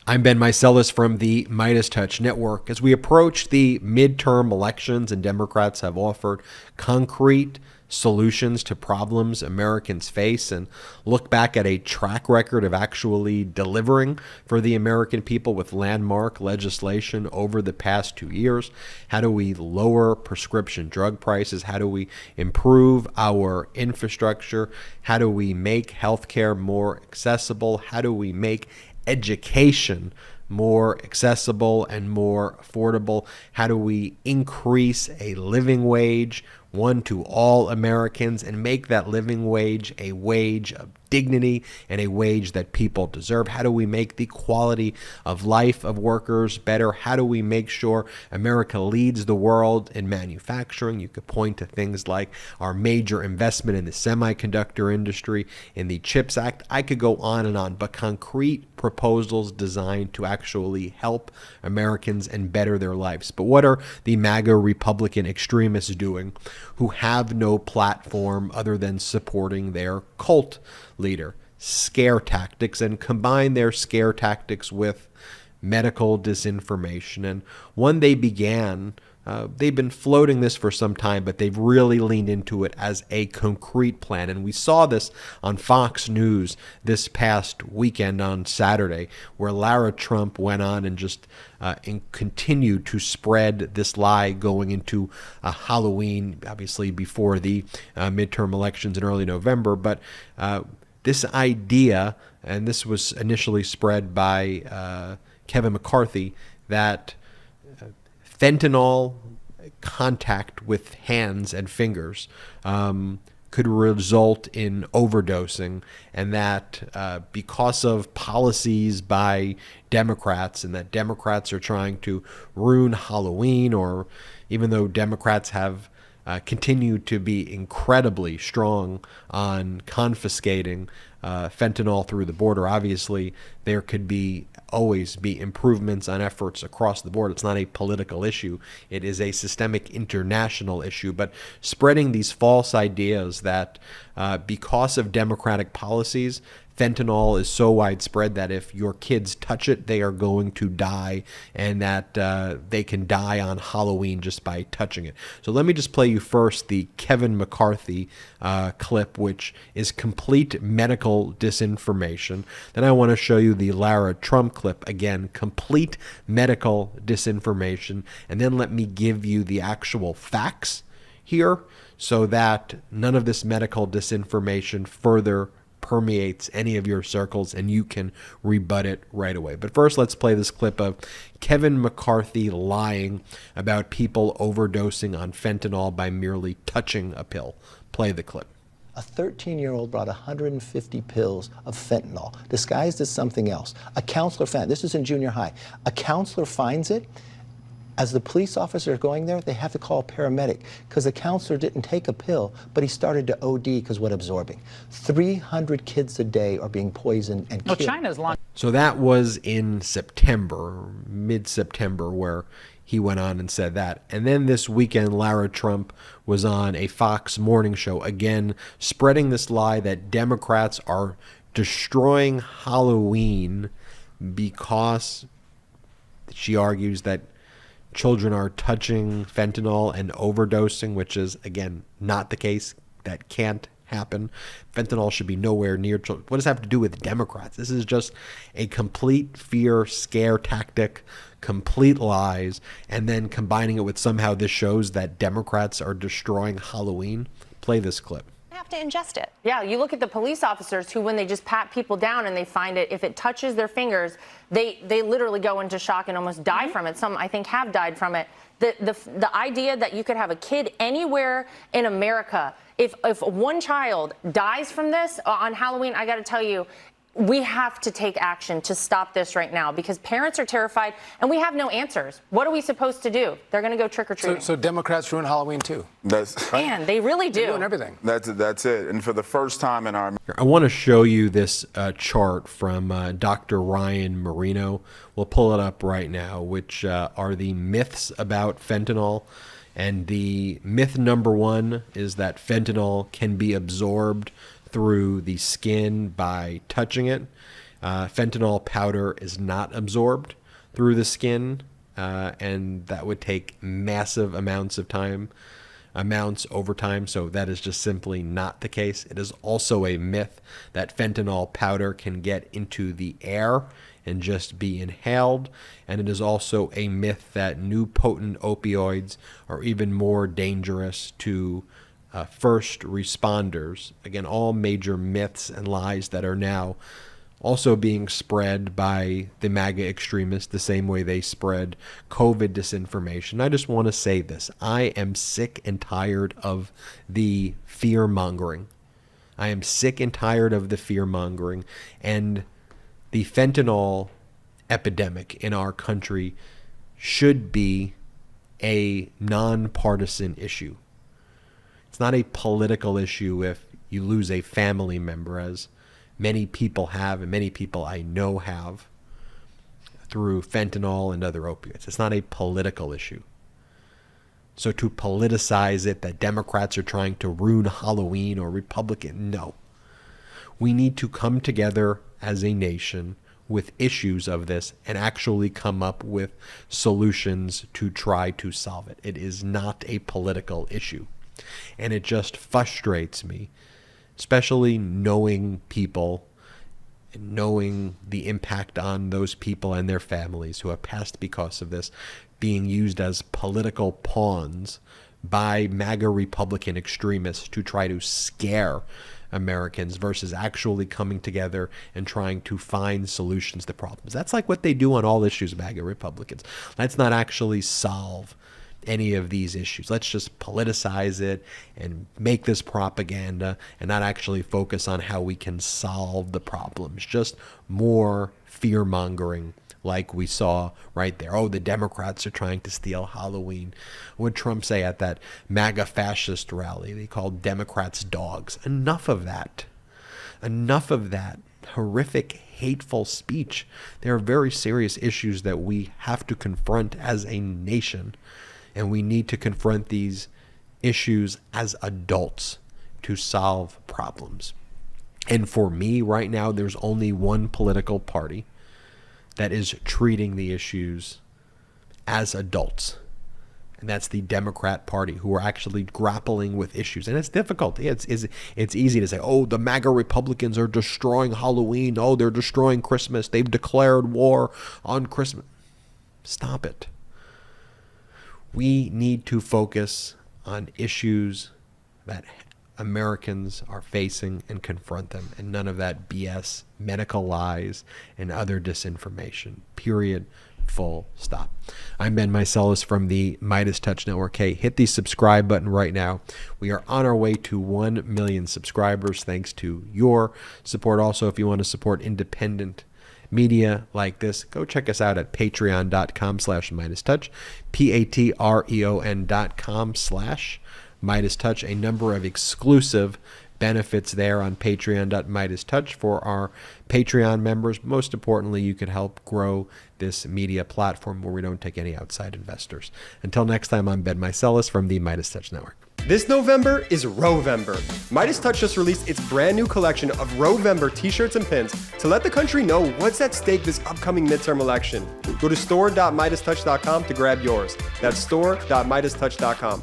I'm Ben Meiselas from the MeidasTouch Network. As we approach the midterm elections, and Democrats have offered concrete solutions to problems Americans face and look back at a track record of actually delivering for the American people with landmark legislation over the past 2 years. How do we lower prescription drug prices? How do we improve our infrastructure? How do we make healthcare more accessible? How do we make education more accessible and more affordable? How do we increase a living wage, one to all Americans, and make that living wage a wage of dignity and a wage that people deserve? How do we make the quality of life of workers better? How do we make sure America leads the world in manufacturing? You could point to things like our major investment in the semiconductor industry, in the CHIPS Act. I could go on, but concrete proposals designed to actually help Americans and better their lives. But what are the MAGA Republican extremists doing who have no platform other than supporting their cult leader? Scare tactics, and combine their scare tactics with medical disinformation. And when they began, they've been floating this for some time, but they've really leaned into it as a concrete plan. And we saw this on Fox News this past weekend on Saturday, where Lara Trump went on and just continued to spread this lie going into Halloween, obviously before the midterm elections in early November. But this idea, and this was initially spread by Kevin McCarthy, that fentanyl contact with hands and fingers could result in overdosing, and that because of policies by Democrats, and that Democrats are trying to ruin Halloween, or even though Democrats have continued to be incredibly strong on confiscating fentanyl through the border, obviously there could always be improvements on efforts across the board. It's not a political issue. It is a systemic international issue. But spreading these false ideas that because of Democratic policies, fentanyl is so widespread that if your kids touch it, they are going to die, and that they can die on Halloween just by touching it. So let me just play you first the Kevin McCarthy clip, which is complete medical disinformation. Then I want to show you the Lara Trump clip, again, complete medical disinformation. And then let me give you the actual facts here so that none of this medical disinformation further permeates any of your circles and you can rebut it right away. But first, let's play this clip of Kevin McCarthy lying about people overdosing on fentanyl by merely touching a pill. Play the clip. A 13-year-old brought 150 pills of fentanyl, disguised as something else. A counselor found, this is in junior high, a counselor finds it. As the police officer going there, they have to call a paramedic because the counselor didn't take a pill, but he started to OD because what absorbing. 300 kids a day are being poisoned and killed. China's launched. So that was in September, mid-September, where he went on and said that. And then this weekend, Lara Trump was on a Fox morning show, again, spreading this lie that Democrats are destroying Halloween because she argues that children are touching fentanyl and overdosing, which is, again, not the case. That can't happen. Fentanyl should be nowhere near children. What does that have to do with Democrats? This is just a complete fear, scare tactic, complete lies, and then combining it with somehow this shows that Democrats are destroying Halloween. Play this clip. Have to ingest it. Yeah, you look at the police officers who, when they just pat people down and they find it, if it touches their fingers, they literally go into shock and almost die from it. Some, I think, have died from it. The idea that you could have a kid anywhere in America, if one child dies from this on Halloween, I got to tell you, we have to take action to stop this right now because parents are terrified and we have no answers. What are we supposed to do? They're going to go trick-or-treating. So Democrats ruin Halloween too. That's right? Man, they really do. They ruin everything. That's it. And for the first time in our... I want to show you this chart from Dr. Ryan Marino. We'll pull it up right now, which are the myths about fentanyl. And the myth number one is that fentanyl can be absorbed through the skin by touching it. Fentanyl powder is not absorbed through the skin, and that would take massive amounts over time. So that is just simply not the case. It is also a myth that fentanyl powder can get into the air and just be inhaled. And it is also a myth that new potent opioids are even more dangerous to first responders. Again, all major myths and lies that are now also being spread by the MAGA extremists the same way they spread COVID disinformation. I just want to say this. I am sick and tired of the fear-mongering. I am sick and tired of the fear-mongering. And the fentanyl epidemic in our country should be a nonpartisan issue. It's not a political issue if you lose a family member, as many people have, and many people I know have, through fentanyl and other opioids. It's not a political issue. So to politicize it, that Democrats are trying to ruin Halloween or Republican, no. We need to come together as a nation with issues of this and actually come up with solutions to try to solve it. It is not a political issue. And it just frustrates me, especially knowing people and knowing the impact on those people and their families who have passed because of this, being used as political pawns by MAGA Republican extremists to try to scare Americans versus actually coming together and trying to find solutions to problems. That's like what they do on all issues, MAGA Republicans. Let's not actually solve any of these issues. Let's just politicize it and make this propaganda and not actually focus on how we can solve the problems. Just more fear-mongering like we saw right there. Oh, the Democrats are trying to steal Halloween. What did Trump say at that MAGA fascist rally? They called Democrats dogs. Enough of that. Enough of that horrific, hateful speech. There are very serious issues that we have to confront as a nation. And we need to confront these issues as adults to solve problems. And for me right now, there's only one political party that is treating the issues as adults. And that's the Democrat Party, who are actually grappling with issues. And it's difficult. It's easy to say, oh, the MAGA Republicans are destroying Halloween. Oh, they're destroying Christmas. They've declared war on Christmas. Stop it. We need to focus on issues that Americans are facing and confront them, and none of that BS, medical lies, and other disinformation. Period. Full stop. I'm Ben Meiselas from the MeidasTouch Network. Hey, hit the subscribe button right now. We are on our way to 1 million subscribers thanks to your support. Also, if you want to support independent media like this, go check us out at patreon.com/MeidasTouch, patreon.com/MeidasTouch. A number of exclusive benefits there on patreon.MeidasTouch for our Patreon members. Most importantly, you can help grow this media platform where we don't take any outside investors. Until next time, I'm Ben Meiselas from the MeidasTouch Network. This November is Rowvember. MeidasTouch just released its brand new collection of Rowvember t-shirts and pins to let the country know what's at stake this upcoming midterm election. Go to store.MeidasTouch.com to grab yours. That's store.MeidasTouch.com.